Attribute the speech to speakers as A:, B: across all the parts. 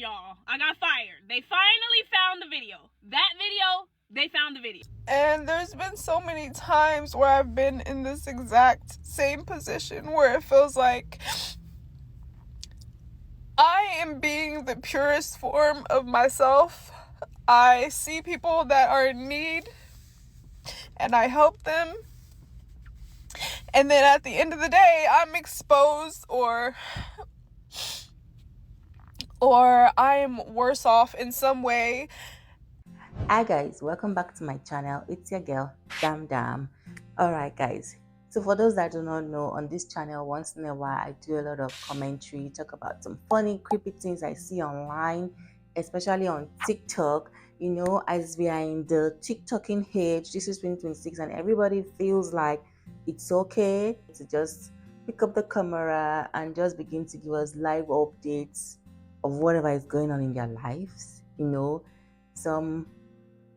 A: y'all. I got fired. They finally found the video. That video, they found the video.
B: And there's been so many times where I've been in this exact same position where it feels like I am being the purest form of myself. I see people that are in need and I help them. And then at the end of the day, I'm exposed or I'm worse off in some way.
C: Hi guys, welcome back to my channel. It's your girl Dam Dam. Alright guys, so for those that do not know, on this channel once in a while I do a lot of commentary, talk about some funny creepy things I see online, especially on TikTok. You know, as we are in the TikToking age, this is 2026 and everybody feels like it's okay to just pick up the camera and just begin to give us live updates of whatever is going on in their lives. You know, some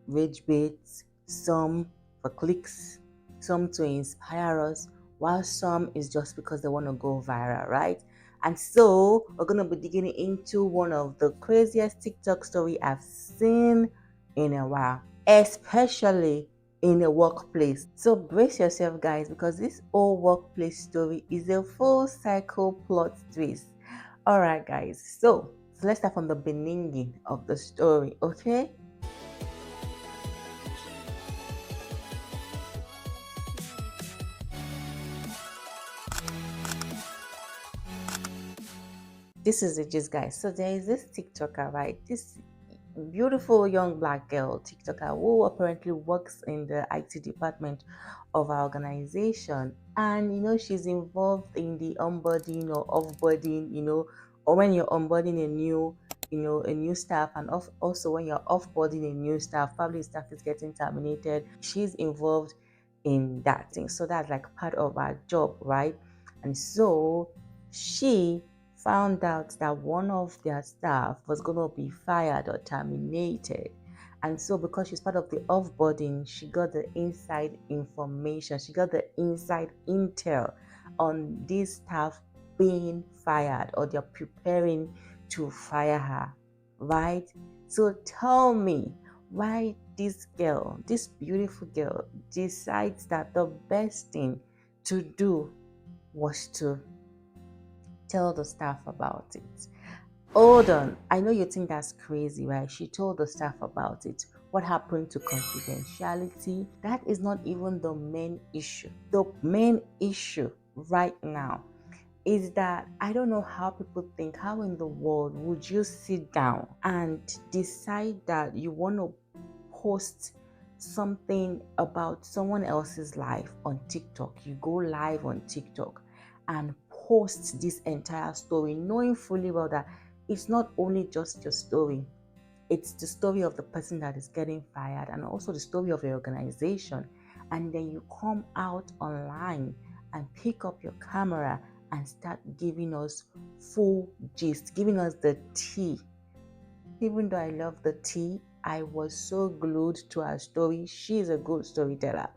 C: rage baits, some for clicks, some to inspire us, while some is just because they want to go viral, right? And so we're going to be digging into one of the craziest TikTok story I've seen in a while, especially in a workplace. So brace yourself guys, because this whole workplace story is a full cycle plot twist. All right guys, so let's start from the beginning of the story, okay? This is the gist guys. So there is this TikToker, right? This beautiful young black girl TikToker who apparently works in the IT department of our organization, and you know, she's involved in the onboarding or offboarding, you know, or when you're onboarding a new staff, and also when you're offboarding a new staff, probably staff is getting terminated, she's involved in that thing. So that's like part of our job, right? And so she found out that one of their staff was going to be fired or terminated. And so because she's part of the offboarding, she got the inside information, she got the inside intel on this staff being fired, or they're preparing to fire her, right? So tell me why this girl, this beautiful girl, decides that the best thing to do was to tell the staff about it. Hold on, I know you think that's crazy, right? She told the staff about it. What happened to confidentiality? That is not even the main issue. The main issue right now is that I don't know how people think, how in the world would you sit down and decide that you want to post something about someone else's life on TikTok? You go live on TikTok and post this entire story, knowing fully well that it's not only just your story, it's the story of the person that is getting fired and also the story of your organization. And then you come out online and pick up your camera and start giving us full gist, giving us the tea. Even though I love the tea, I was so glued to her story. She's a good storyteller.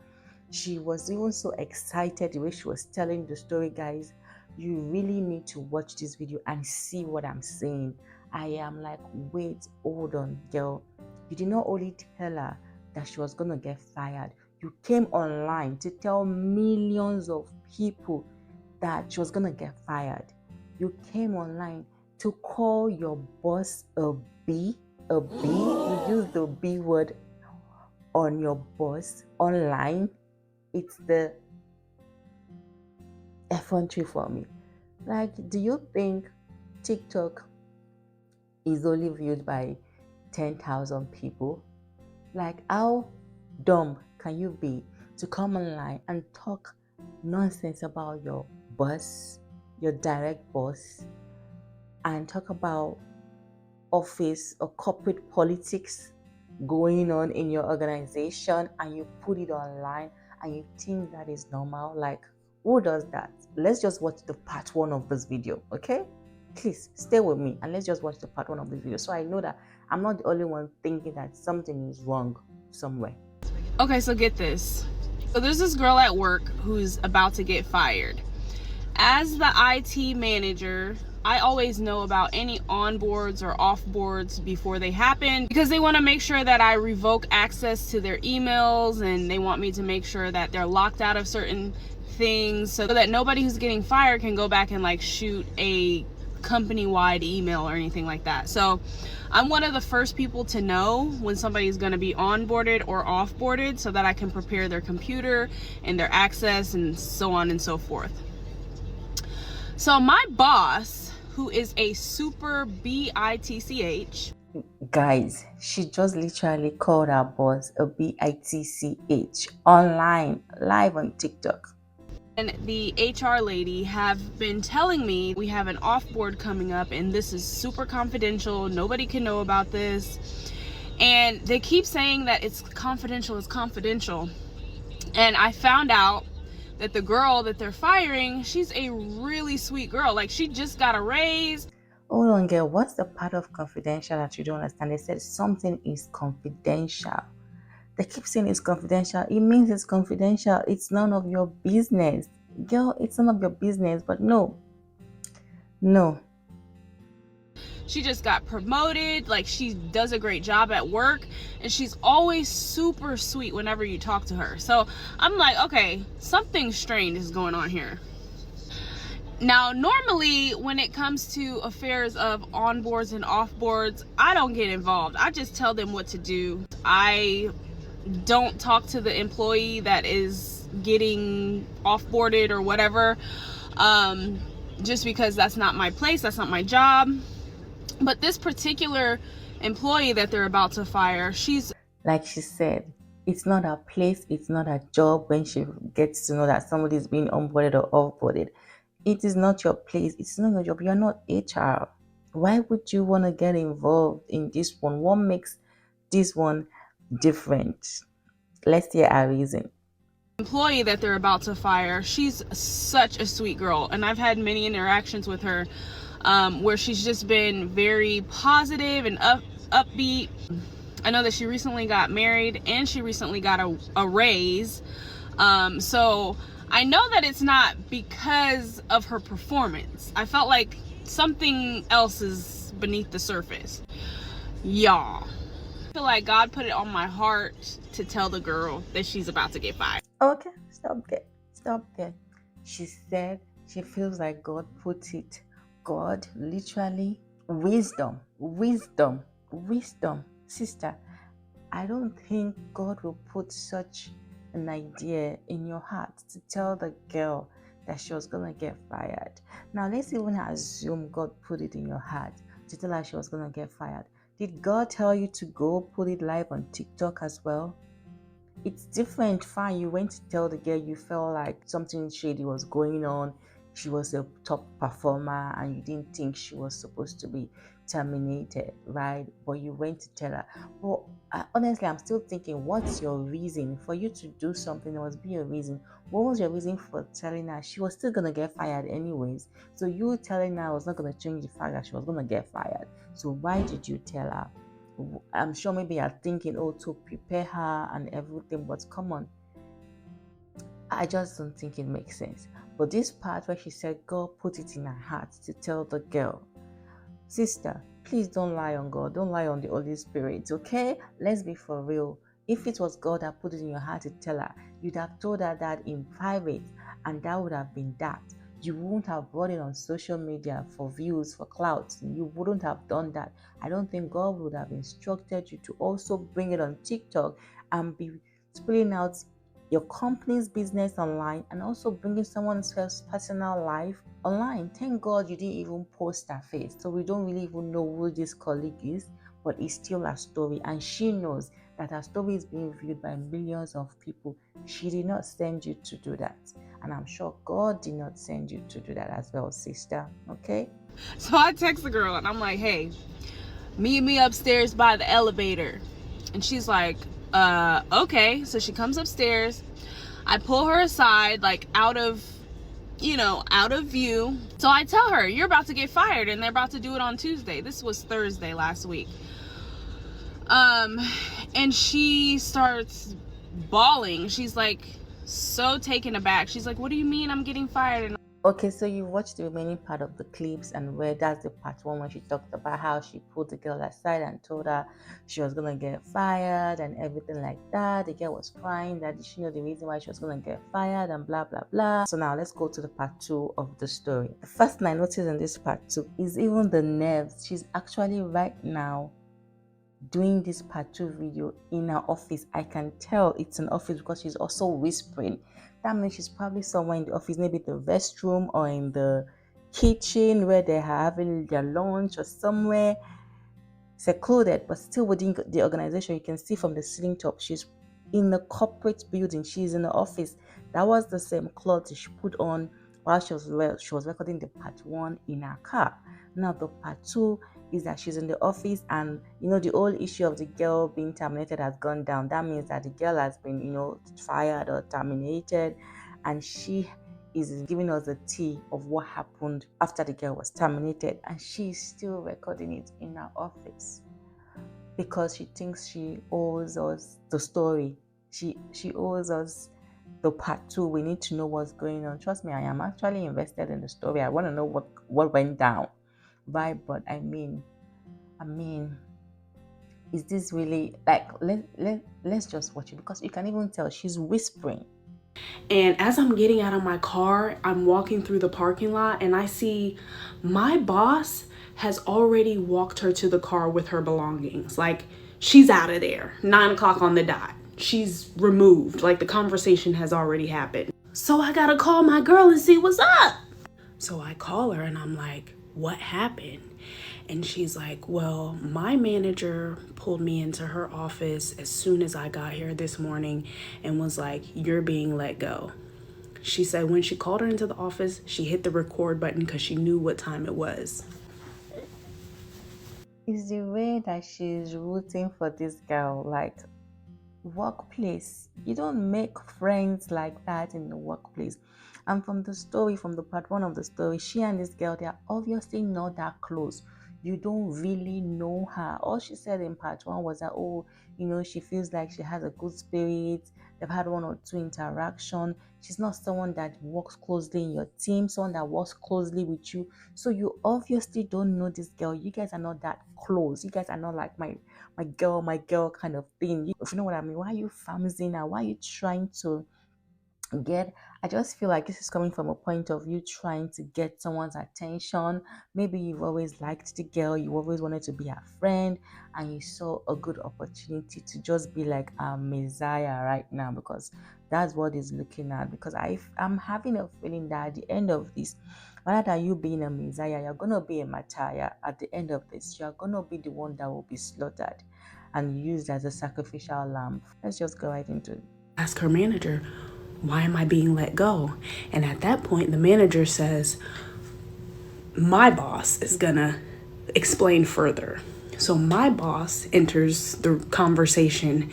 C: She was even so excited the way she was telling the story, guys. You really need to watch this video and see what I'm saying. I am like, wait, hold on, girl. You did not only tell her that she was going to get fired, you came online to tell millions of people that she was going to get fired. You came online to call your boss a B. You used the B word on your boss online. It's the effrontery for me. Like, do you think TikTok is only viewed by 10,000 people? Like, how dumb can you be to come online and talk nonsense about your boss, your direct boss, and talk about office or corporate politics going on in your organization, and you put it online and you think that is normal? Like, who does that? Let's just watch the part 1 of this video, okay? Please stay with me and let's just watch the part 1 of this video, so I know that I'm not the only one thinking that something is wrong somewhere.
A: Okay, so get this. So there's this girl at work who's about to get fired. As the IT manager, I always know about any onboards or offboards before they happen, because they want to make sure that I revoke access to their emails, and they want me to make sure that they're locked out of certain things so that nobody who's getting fired can go back and like shoot a company-wide email or anything like that. So I'm one of the first people to know when somebody's going to be onboarded or offboarded, so that I can prepare their computer and their access and so on and so forth. So my boss, who is a super bitch,
C: Guys, she just literally called her boss a bitch online, live on TikTok.
A: and the HR lady have been telling me we have an offboard coming up and this is super confidential. Nobody can know about this. And they keep saying that it's confidential, it's confidential. And I found out that the girl that they're firing, she's a really sweet girl. Like, she just got a raise.
C: Hold on, girl. What's the part of confidential that you don't understand? They said something is confidential. They keep saying it's confidential. It means it's confidential. It's none of your business. Girl, it's none of your business. But no.
A: She just got promoted. Like, she does a great job at work. And she's always super sweet whenever you talk to her. So I'm like, okay, something strange is going on here. Now, normally when it comes to affairs of onboards and offboards, I don't get involved. I just tell them what to do. I don't talk to the employee that is getting offboarded or whatever, just because that's not my place, that's not my job. But this particular employee that they're about to fire, she's,
C: like she said, it's not her place, it's not her job when she gets to know that somebody is being onboarded or offboarded. It is not your place, it's not your job. You're not HR. Why would you want to get involved in this one? What makes this one different? Let's hear our reason.
A: employee that they're about to fire, she's such a sweet girl, and I've had many interactions with her where she's just been very positive and upbeat. I know that she recently got married and she recently got a raise, so I know that it's not because of her performance. I felt like something else is beneath the surface. Y'all, I feel like God put it on my heart to tell the girl that she's about to get fired.
C: Okay, stop there. She said she feels like God put it. God, literally, wisdom. Sister, I don't think God will put such an idea in your heart to tell the girl that she was gonna get fired. Now let's even assume God put it in your heart to tell her she was gonna get fired. Did God tell you to go put it live on TikTok as well? It's different. Fine, you went to tell the girl you felt like something shady was going on. She was a top performer and you didn't think she was supposed to be terminated, right? But you went to tell her. Well, honestly, I'm still thinking, what's your reason for you to do something? There must be a reason. What was your reason for telling her? She was still gonna get fired anyways. So you telling her was not gonna change the fact that she was gonna get fired. So why did you tell her? I'm sure maybe you're thinking, oh, to prepare her and everything, but come on. I just don't think it makes sense. But this part where she said God put it in her heart to tell the girl, sister, please don't lie on God, don't lie on the Holy Spirit, okay? Let's be for real. If it was God that put it in your heart to tell her, you'd have told her that in private, and that would have been that. You wouldn't have brought it on social media for views, for clout. You wouldn't have done that. I don't think God would have instructed you to also bring it on TikTok and be spilling out your company's business online and also bringing someone's personal life online. Thank God you didn't even post her face. So we don't really even know who this colleague is, but it's still a story. And she knows that her story is being viewed by millions of people. She did not send you to do that. And I'm sure God did not send you to do that as well, sister. Okay?
A: So I text the girl and I'm like, hey, meet me upstairs by the elevator. And she's like, okay. So she comes upstairs. I pull her aside, like out of view. So I tell her, you're about to get fired and they're about to do it on Tuesday. This was Thursday last week. And she starts bawling. She's like so taken aback. She's like, what do you mean I'm getting fired? And
C: Okay, so you watched the remaining part of the clips, and where that's the part one when she talked about how she pulled the girl aside and told her she was gonna get fired and everything like that. The girl was crying that she know the reason why she was gonna get fired and blah blah blah. So now let's go to the part two of the story. The first thing I noticed in this part two is even the nerves. She's actually right now doing this part two video in her office. I can tell it's an office because she's also whispering. That means she's probably somewhere in the office, maybe the restroom or in the kitchen where they're having their lunch or somewhere secluded, but still within the organization. You can see from the ceiling top, she's in the corporate building. She's in the office. That was the same clothes she put on while she was recording the part one in her car. Now the part two is that she's in the office, and the whole issue of the girl being terminated has gone down. That means that the girl has been fired or terminated, and she is giving us the tea of what happened after the girl was terminated, and she's still recording it in her office because she thinks she owes us the story. She owes us the part two. We need to know what's going on. Trust me, I am actually invested in the story. I want to know what went down. Right? But I mean, is this really like let's just watch it, because you can even tell she's whispering.
A: And as I'm getting out of my car, I'm walking through the parking lot and I see my boss has already walked her to the car with her belongings. Like, she's out of there, 9 o'clock on the dot. She's removed, like the conversation has already happened. So I gotta call my girl and see what's up. So I call her and I'm like, what happened? And she's like, well, my manager pulled me into her office as soon as I got here this morning and was like, you're being let go. She said when she called her into the office, she hit the record button because she knew what time it was.
C: Is the way that she's rooting for this girl. Like, workplace, you don't make friends like that in the workplace. And from the part one of the story, she and this girl, they are obviously not that close. You don't really know her. All she said in part one was that, she feels like she has a good spirit. They've had one or two interaction. She's not someone that works closely in your team, someone that works closely with you. So you obviously don't know this girl. You guys are not that close. You guys are not like my girl kind of thing. If you know what I mean. Why are you famsing her? Why are you trying to I just feel like this is coming from a point of you trying to get someone's attention. Maybe you've always liked the girl, you always wanted to be her friend, and you saw a good opportunity to just be like a messiah right now, because that's what he's looking at. Because I'm having a feeling that at the end of this, rather than you being a messiah, you're gonna be a martyr. At the end of this, you're gonna be the one that will be slaughtered and used as a sacrificial lamb. Let's just go right into it.
A: Ask her manager, why am I being let go? And at that point, the manager says, my boss is gonna explain further. So my boss enters the conversation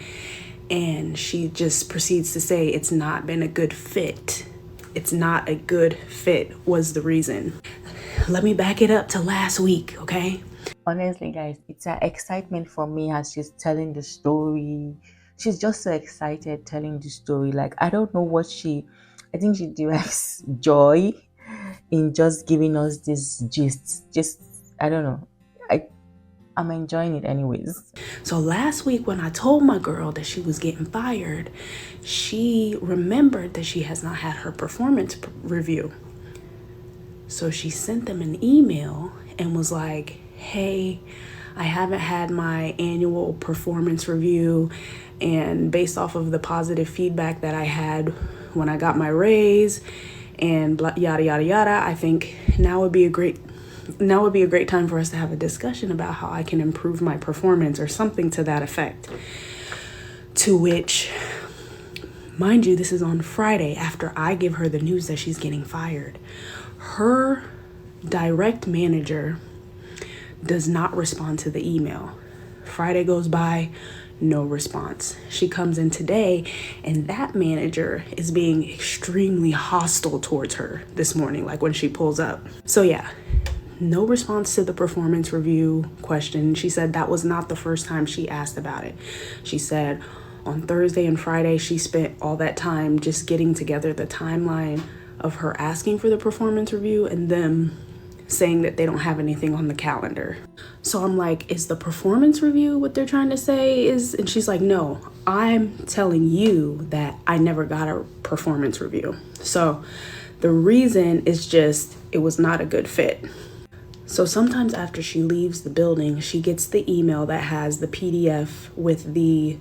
A: and she just proceeds to say, it's not been a good fit. It's not a good fit was the reason. Let me back it up to last week, okay?
C: Honestly, guys, it's an excitement for me as she's telling the story. She's just so excited telling the story. Like, I don't know I think she derives joy in just giving us this gist. I don't know. I'm enjoying it anyways.
A: So last week when I told my girl that she was getting fired, she remembered that she has not had her performance review. So she sent them an email and was like, hey, I haven't had my annual performance review, and based off of the positive feedback that I had when I got my raise and yada yada yada, I think now would be a great time for us to have a discussion about how I can improve my performance or something to that effect. To which, mind you, this is on Friday after I give her the news that she's getting fired. Her direct manager does not respond to the email. Friday goes by, no response. She comes in today and that manager is being extremely hostile towards her this morning, like when she pulls up. So yeah, no response to the performance review question. She said that was not the first time she asked about it. She said on Thursday and Friday, she spent all that time just getting together the timeline of her asking for the performance review and them saying that they don't have anything on the calendar. So I'm like, is the performance review what they're trying to say is? And she's like, no, I'm telling you that I never got a performance review. So the reason is just, it was not a good fit. So sometimes after she leaves the building, she gets the email that has the PDF with the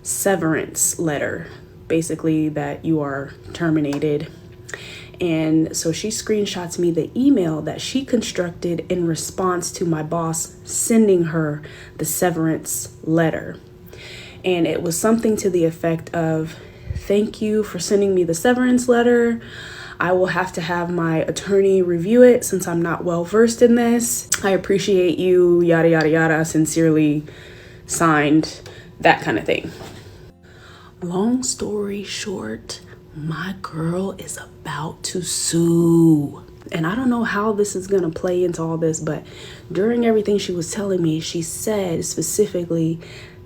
A: severance letter, basically that you are terminated. And so she screenshots me the email that she constructed in response to my boss sending her the severance letter. And it was something to the effect of, thank you for sending me the severance letter. I will have to have my attorney review it since I'm not well versed in this. I appreciate you, yada, yada, yada, sincerely signed, that kind of thing. Long story short, my girl is about to sue. And I don't know how this is gonna play into all this, but during everything she was telling me, she said specifically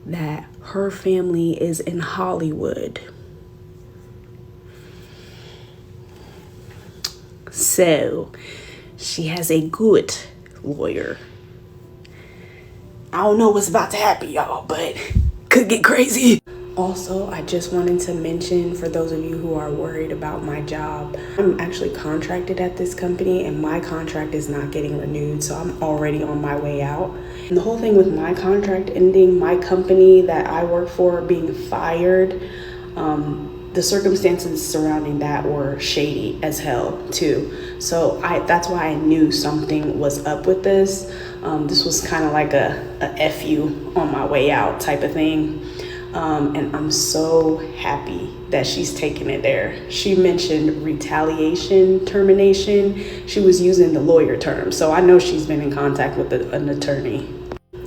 A: that her family is in Hollywood. So she has a good lawyer. I don't know what's about to happen, y'all, but could get crazy. Also, I just wanted to mention, for those of you who are worried about my job, I'm actually contracted at this company and my contract is not getting renewed, so I'm already on my way out. And the whole thing with my contract ending, my company that I work for being fired, the circumstances surrounding that were shady as hell too. So that's why I knew something was up with this. This was kind of like a F you on my way out type of thing. And I'm so happy that she's taking it there. She mentioned retaliation, termination. She was using the lawyer term. So I know she's been in contact with an attorney.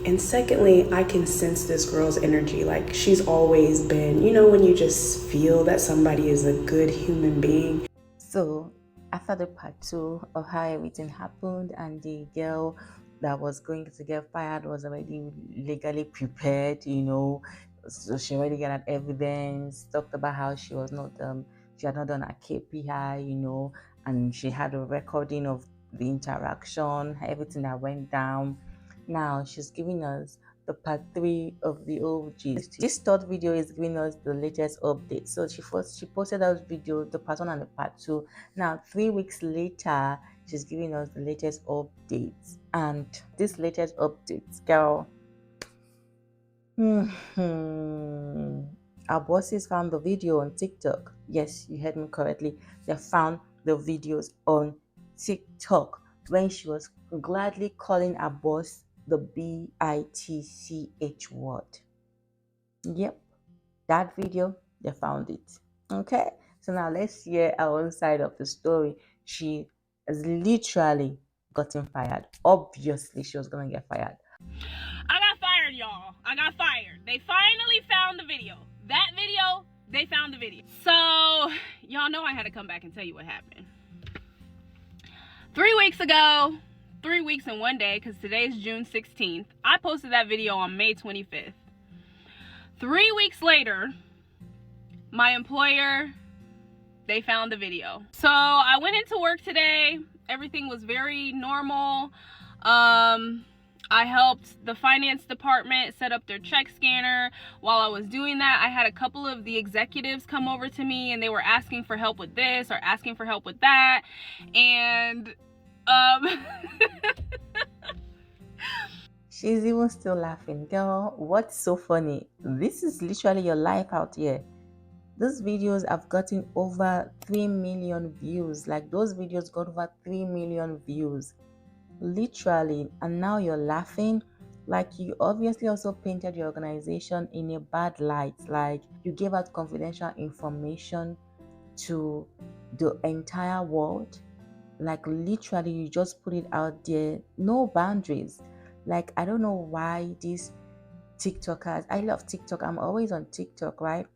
A: And secondly, I can sense this girl's energy. Like, she's always been, you know, when you just feel that somebody is a good human being.
C: So after the part 2 of how everything happened and the girl that was going to get fired was already legally prepared, you know, so she already got evidence, talked about how she had not done a KPI, you know, and she had a recording of the interaction, everything that went down. Now she's giving us the part 3 of the OGs. This third video is giving us the latest update. So she posted those videos, the part 1 and the part 2. Now 3 weeks later, she's giving us the latest updates. And this latest updates, girl, our bosses found the video on TikTok. Yes, you heard me correctly. They found the videos on TikTok when she was gladly calling her boss the bitch word. Yep, that video, they found it. Okay, so now let's hear our own side of the story. She has literally gotten fired. Obviously, she was gonna get fired.
A: I got fired, y'all. I got fired. They finally found the video. That video, they found the video. So, y'all know I had to come back and tell you what happened. 3 weeks ago, 3 weeks and 1 day, because today's June 16th, I posted that video on May 25th. 3 weeks later, my employer, they found the video. So I went into work today. Everything was very normal. I helped the finance department set up their check scanner. While I was doing that, I had a couple of the executives come over to me and they were asking for help with this or asking for help with that. And
C: she's even still laughing. Girl, what's so funny? This is literally your life out here. Those videos have gotten over 3 million views. Like, those videos got over 3 million views. Literally. And now you're laughing. Like, you obviously also painted your organization in a bad light. Like, you gave out confidential information to the entire world. Like, literally, you just put it out there. No boundaries. Like, I don't know why these TikTokers, I love TikTok. I'm always on TikTok, right?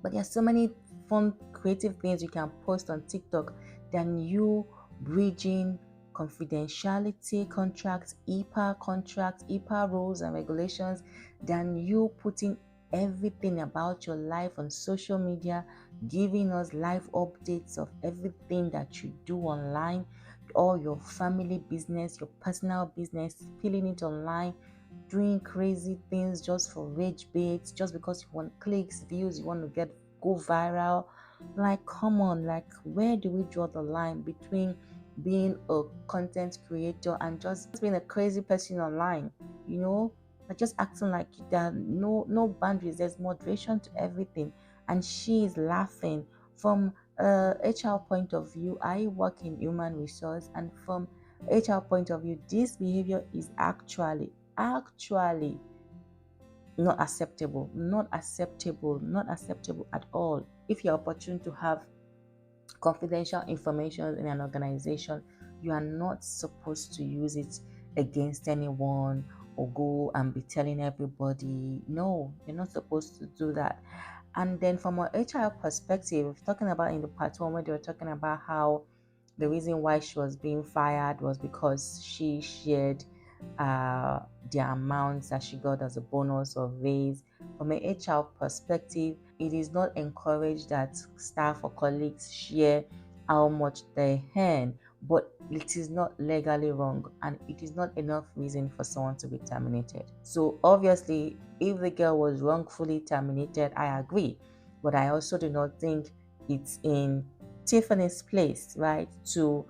C: But there's so many fun, creative things you can post on TikTok than you bridging confidentiality contracts, HIPAA contracts, HIPAA rules and regulations, than you putting everything about your life on social media, giving us live updates of everything that you do online, all your family business, your personal business, spilling it online, doing crazy things just for rage baits, just because you want clicks, views, you want to go viral. Like, come on, like, where do we draw the line between being a content creator and just being a crazy person online? You know, like just acting like there are no boundaries. There's moderation to everything. And she is laughing. From HR point of view, I work in human resource, and from HR point of view, this behavior is actually not acceptable at all. If you're opportune to have confidential information in an organization, you are not supposed to use it against anyone or go and be telling everybody. No, you're not supposed to do that. And then from an HR perspective, talking about in the part one where they were talking about how the reason why she was being fired was because she shared the amounts that she got as a bonus or raise. From an HR perspective, it is not encouraged that staff or colleagues share how much they earn, but it is not legally wrong, and it is not enough reason for someone to be terminated. So obviously, if the girl was wrongfully terminated, I agree, but I also do not think it's in Tiffany's place, right, to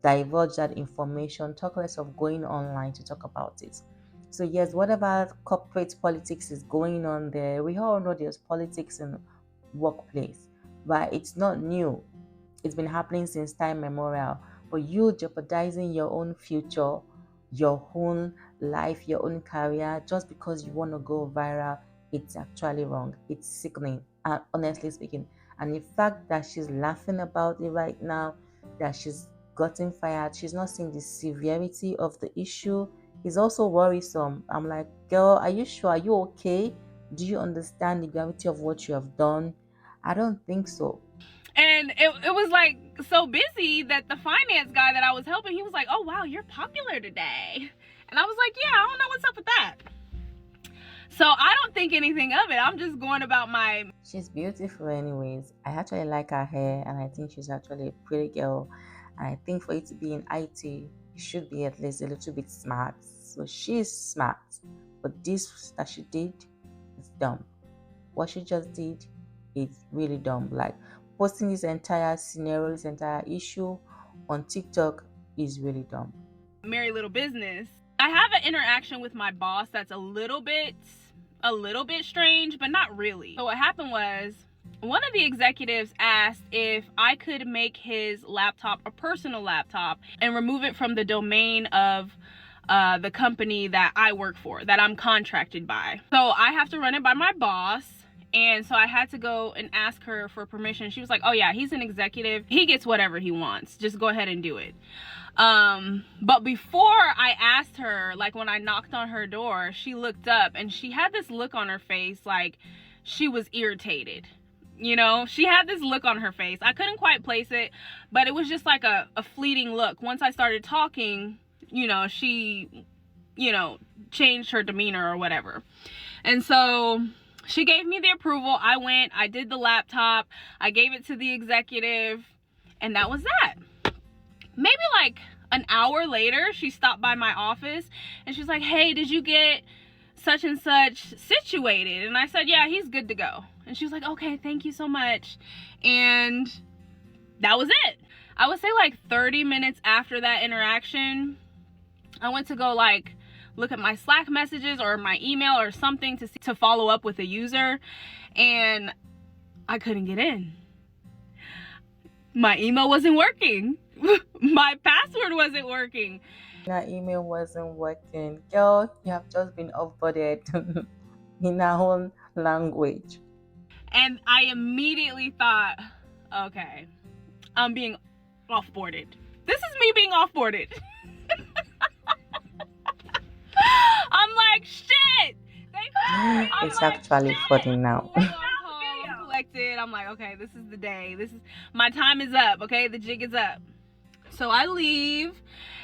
C: divulge that information, talk less of going online to talk about it. So yes, whatever corporate politics is going on there, we all know there's politics in workplace, but it's not new. It's been happening since time memorial. But you jeopardizing your own future, your own life, your own career, just because you want to go viral, it's actually wrong. It's sickening, honestly speaking. And the fact that she's laughing about it right now, that she's gotten fired, she's not seeing the severity of the issue, is also worrisome. I'm like, girl, are you sure? Are you okay? Do you understand the gravity of what you have done? I don't think so.
A: And it was like so busy that the finance guy that I was helping, he was like, oh wow, you're popular today. And I was like, yeah, I don't know what's up with that. So I don't think anything of it. I'm just going about my...
C: She's beautiful anyways. I actually like her hair, and I think she's actually a pretty girl. And I think for you to be in IT, you should be at least a little bit smart. So she's smart. But this that she did is dumb. What she just did is really dumb. Like, posting this entire scenario, this entire issue on TikTok is really dumb.
A: Merry little business. I have an interaction with my boss that's a little bit strange, but not really. So what happened was, one of the executives asked if I could make his laptop a personal laptop and remove it from the domain of the company that I work for, that I'm contracted by. So I have to run it by my boss. And so I had to go and ask her for permission. She was like, oh yeah, he's an executive. He gets whatever he wants. Just go ahead and do it. But before I asked her, like when I knocked on her door, she looked up and she had this look on her face like she was irritated. You know, she had this look on her face. I couldn't quite place it, but it was just like a fleeting look. Once I started talking, you know, she, you know, changed her demeanor or whatever. And so she gave me the approval. I went, I did the laptop, I gave it to the executive, and that was that. Maybe like an hour later, she stopped by my office and she's like, hey, did you get such and such situated? And I said, yeah, he's good to go. And she was like, okay, thank you so much. And that was it. I would say like 30 minutes after that interaction, I went to go like look at my Slack messages or my email or something to follow up with a user, and I couldn't get in. My email wasn't working. My password wasn't working.
C: That email wasn't working. Girl, you have just been offboarded in our own language.
A: And I immediately thought, okay, I'm being offboarded. This is me being offboarded. I'm like, shit.
C: It's actually funny now.
A: Collected. I'm like, okay, this is the day. This is my time is up. Okay, the jig is up. So I leave,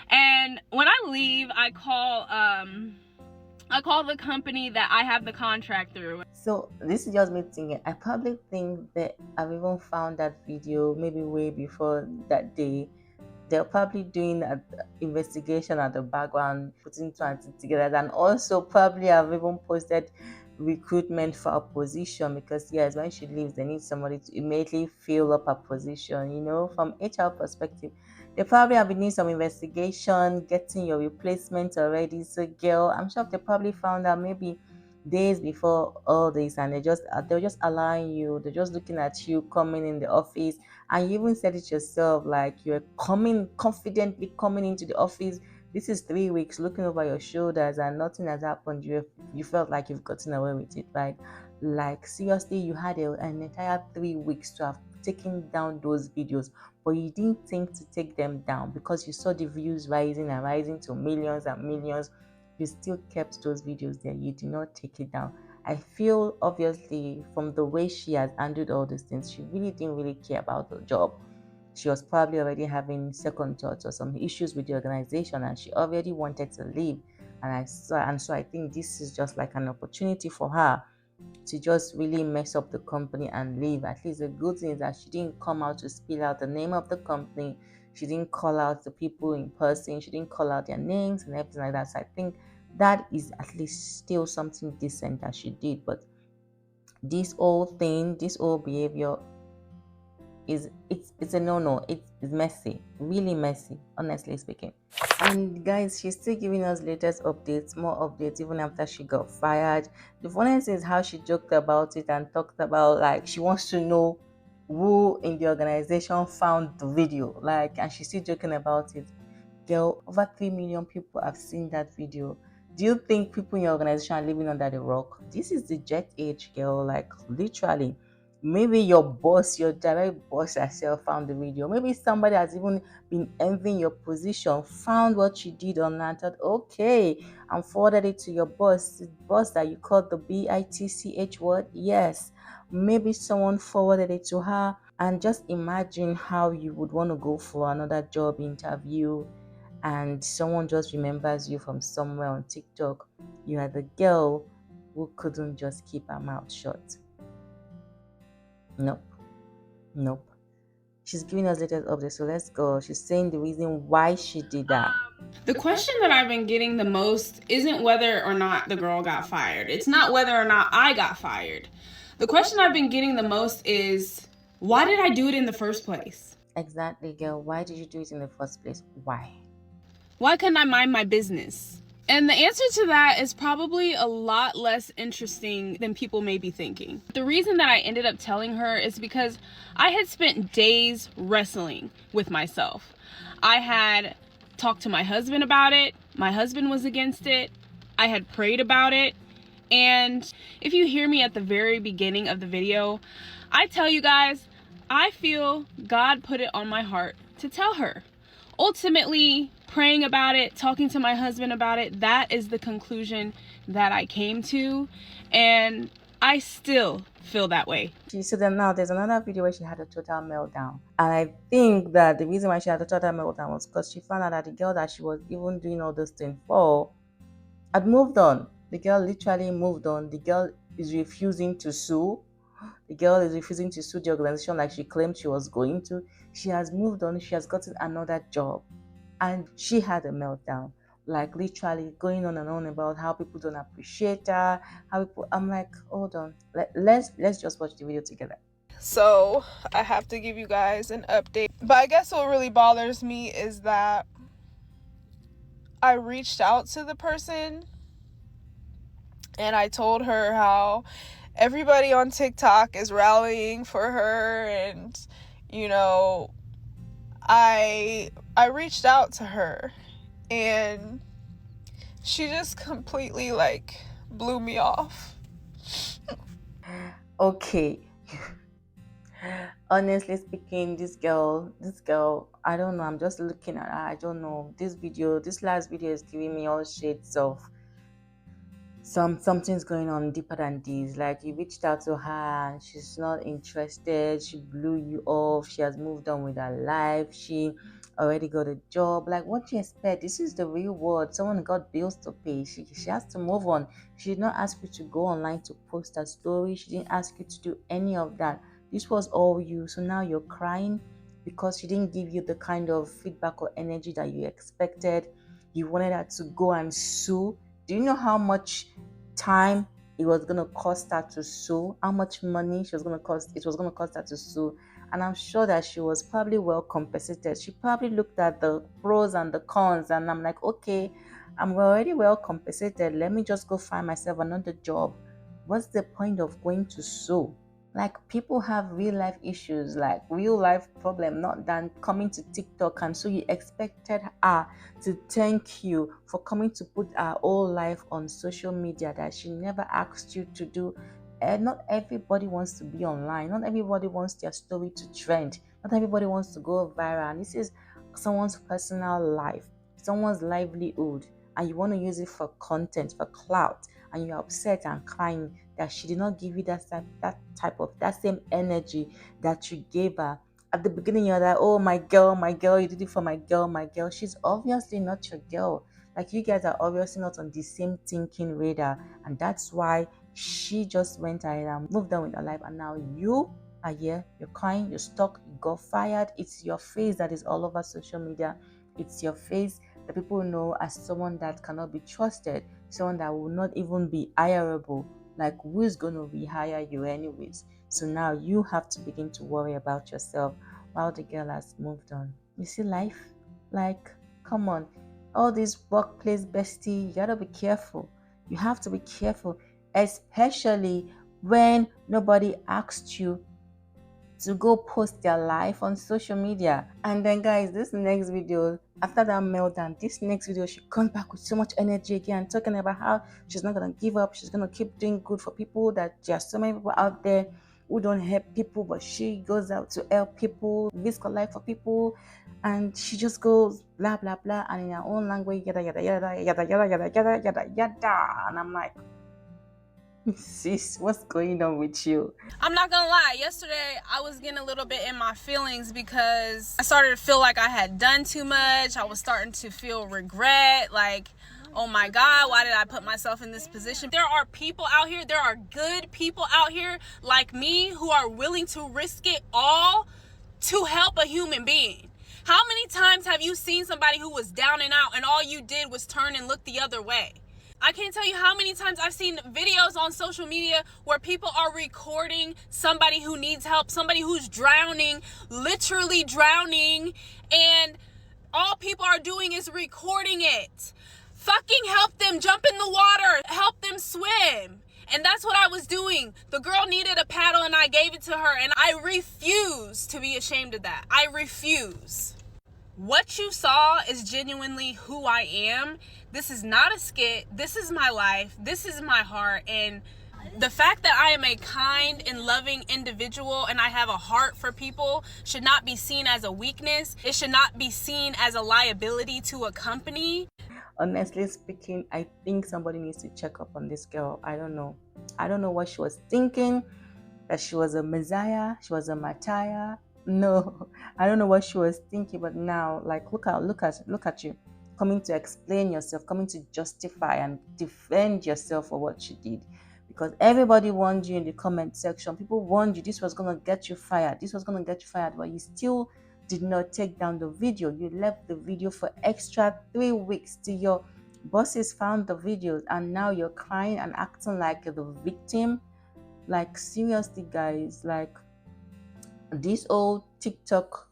A: and when I leave, I call I call the company that I have the contract through.
C: So this is just me thinking. I probably think that I've even found that video maybe way before that day. They're probably doing an investigation at the background, putting two and two together, and also probably have even posted recruitment for a position, because yes, when she leaves, they need somebody to immediately fill up a position. From HR perspective, they probably have been doing some investigation, getting your replacement already. So, girl, I'm sure they probably found out maybe days before all this, and they're just allowing you. They're just looking at you coming in the office, and you even said it yourself, like you're coming confidently coming into the office. This is 3 weeks looking over your shoulders and nothing has happened. You felt like you've gotten away with it, right? Like seriously, you had an entire 3 weeks to have taken down those videos, but you didn't think to take them down because you saw the views rising and rising to millions and millions. You still kept those videos there. You did not take it down. I feel obviously from the way she has handled all these things, she really didn't really care about the job. She was probably already having second thoughts or some issues with the organization, and she already wanted to leave. So I think this is just like an opportunity for her to just really mess up the company and leave. At least the good thing is that she didn't come out to spill out the name of the company. She didn't call out the people in person. She didn't call out their names and everything like that. So I think that is at least still something decent that she did. But this whole thing, this whole behavior it's a no. It's messy, really messy, honestly speaking. And guys, she's still giving us latest updates, more updates even after she got fired. The funniest thing is how she joked about it and talked about like she wants to know who in the organization found the video, like, and she's still joking about it. Girl, over 3 million people have seen that video. Do you think people in your organization are living under the rock? This is the jet age, girl, like literally. Maybe your boss, your direct boss herself found the video. Maybe somebody has even been envying your position, found what you did online, thought, okay, and forwarded it to your boss, the boss that you called the BITCH word. Yes, maybe someone forwarded it to her. And just imagine how you would want to go for another job interview and someone just remembers you from somewhere on TikTok. You are the girl who couldn't just keep her mouth shut. Nope. She's giving us latest updates, so let's go. She's saying the reason why she did that.
A: The question that I've been getting the most isn't whether or not the girl got fired. It's not whether or not I got fired. The question I've been getting the most is, why did I do it in the first place?
C: Exactly, girl. Why did you do it in the first place? Why?
A: Why couldn't I mind my business? And the answer to that is probably a lot less interesting than people may be thinking. The reason that I ended up telling her is because I had spent days wrestling with myself. I had talked to my husband about it. My husband was against it. I had prayed about it. And if you hear me at the very beginning of the video, I tell you guys, I feel God put it on my heart to tell her. Ultimately, praying about it, talking to my husband about it, that is the conclusion that I came to, and I still feel that way.
C: So then now there's another video where she had a total meltdown, and I think that the reason why she had a total meltdown was because she found out that the girl that she was even doing all this thing for had moved on. The girl literally moved on. The girl is refusing to sue. The girl is refusing to sue the organization like she claimed she was going to. She has moved on. She has gotten another job. And she had a meltdown, like literally going on and on about how people don't appreciate her. I'm like, hold on. Let's just watch the video together.
B: So I have to give you guys an update. But I guess what really bothers me is that I reached out to the person and I told her how everybody on TikTok is rallying for her, and I reached out to her and she just completely blew me off.
C: Okay. Honestly speaking, this girl, I don't know. I'm just looking at her. I don't know. This last video is giving me all shades of something's going on deeper than this. Like, you reached out to her and she's not interested. She blew you off. She has moved on with her life. She already got a job. Like, what do you expect? This is the real world. Someone got bills to pay. She has to move on. She did not ask you to go online to post a story. She didn't ask you to do any of that. This was all you. So now you're crying because she didn't give you the kind of feedback or energy that you expected. You wanted her to go and sue. Do you know how much time it was gonna cost her to sue? How much money she was gonna cost? It was gonna cost her to sue, and I'm sure that she was probably well compensated. She probably looked at the pros and the cons, and I'm like, okay, I'm already well compensated. Let me just go find myself another job. What's the point of going to sue? Like, people have real life issues, like real life problem, not than coming to TikTok. And so you expected her to thank you for coming to put her whole life on social media that she never asked you to do. And not everybody wants to be online. Not everybody wants their story to trend. Not everybody wants to go viral. And this is someone's personal life, someone's livelihood, and you want to use it for content, for clout, and you're upset and crying that she did not give you that same energy that you gave her. At the beginning, you're like, oh, my girl, you did it for my girl, my girl. She's obviously not your girl. Like, you guys are obviously not on the same thinking radar. And that's why she just went ahead and moved on with her life. And now you are here, you're crying, you're stuck, you got fired. It's your face that is all over social media. It's your face that people know as someone that cannot be trusted, someone that will not even be hireable. Like, who's going to rehire you anyways? So now you have to begin to worry about yourself while the girl has moved on. You see life? Like, come on. All these workplace bestie, you gotta be careful. You have to be careful, especially when nobody asked you to go post their life on social media. And then, guys, this next video, after that meltdown, this next video, she comes back with so much energy again, talking about how she's not gonna give up, she's gonna keep doing good for people, that there are so many people out there who don't help people, but she goes out to help people, risk her life for people, and she just goes blah blah blah, and in her own language, yada yada yada yada yada yada yada yada yada. And I'm like, sis, what's going on with you?
A: I'm not gonna lie, yesterday I was getting a little bit in my feelings because I started to feel like I had done too much. I was starting to feel regret, like, oh my God, why did I put myself in this position? There are people out here, there are good people out here like me who are willing to risk it all to help a human being. How many times have you seen somebody who was down and out and all you did was turn and look the other way? I can't tell you how many times I've seen videos on social media where people are recording somebody who needs help, somebody who's drowning, literally drowning, and all people are doing is recording it. Fucking help them jump in the water, help them swim. And that's what I was doing. The girl needed a paddle and I gave it to her, and I refuse to be ashamed of that. I refuse. What you saw is genuinely who I am. This is not a skit. This is my life. This is my heart. And the fact that I am a kind and loving individual and I have a heart for people should not be seen as a weakness. It should not be seen as a liability to a company.
C: Honestly speaking, I think somebody needs to check up on this girl. I don't know what she was thinking, that she was a messiah, she was a messiah. No, I don't know what she was thinking. But now, like, look at you coming to explain yourself, coming to justify and defend yourself for what you did. Because everybody warned you in the comment section. People warned you this was gonna get you fired, but you still did not take down the video. You left the video for extra 3 weeks till your bosses found the videos, and now you're crying and acting like the victim. Like, seriously, guys, like, this old TikTok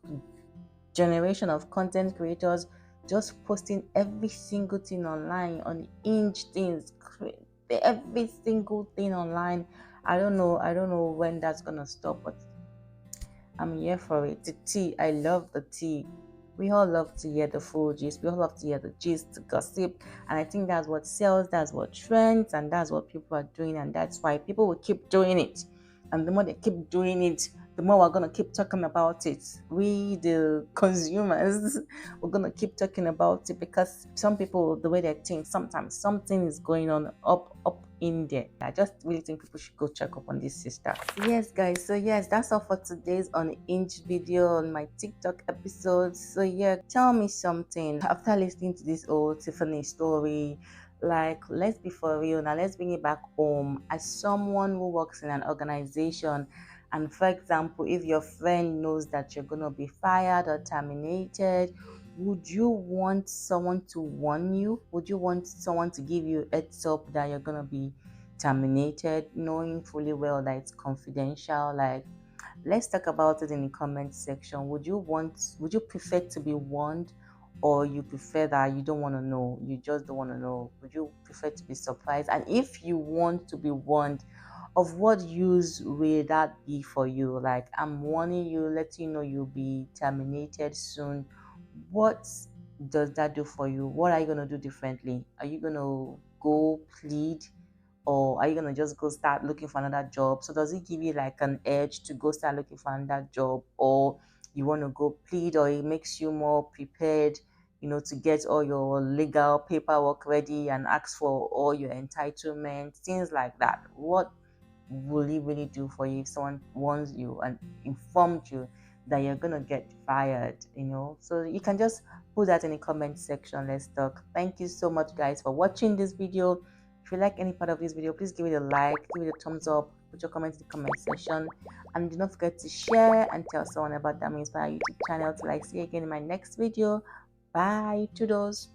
C: generation of content creators just posting every single thing online, on inch things, every single thing online. I don't know when that's gonna stop, but I'm here for it. The tea, I love the tea. We all love to hear the full gist. We all love to hear the gist, the gossip. And I think that's what sells, that's what trends, and that's what people are doing. And that's why people will keep doing it. And the more they keep doing it, the more we're going to keep talking about it. We, the consumers, we're going to keep talking about it, because some people, the way they think, sometimes something is going on up in there. I just really think people should go check up on this sister. Yes, guys, so yes, that's all for today's Unhinged video on my TikTok episode. So yeah, tell me something after listening to this old Tiffany story. Like, let's be for real now, let's bring it back home. As someone who works in an organization, and for example, if your friend knows that you're gonna be fired or terminated, would you want someone to warn you? Would you want someone to give you a heads up that you're gonna be terminated, knowing fully well that it's confidential? Like, let's talk about it in the comment section. Would you prefer to be warned, or you prefer that you don't want to know, you just don't want to know? Would you prefer to be surprised? And if you want to be warned, of what use will that be for you? Like, I'm warning you, letting you know you'll be terminated soon. What does that do for you? What are you going to do differently? Are you going to go plead, or are you going to just go start looking for another job? So does it give you like an edge to go start looking for another job, or you want to go plead, or it makes you more prepared, to get all your legal paperwork ready and ask for all your entitlements, things like that? What will it really do for you if someone warns you and informed you that you're gonna get fired? So you can just put that in the comment section. Let's talk. Thank you so much, guys, for watching this video. If you like any part of this video, please give it a like, give it a thumbs up, put your comments in the comment section, and do not forget to share and tell someone about Dami Inspire YouTube channel. Till I see you again in my next video. Bye. Toodles.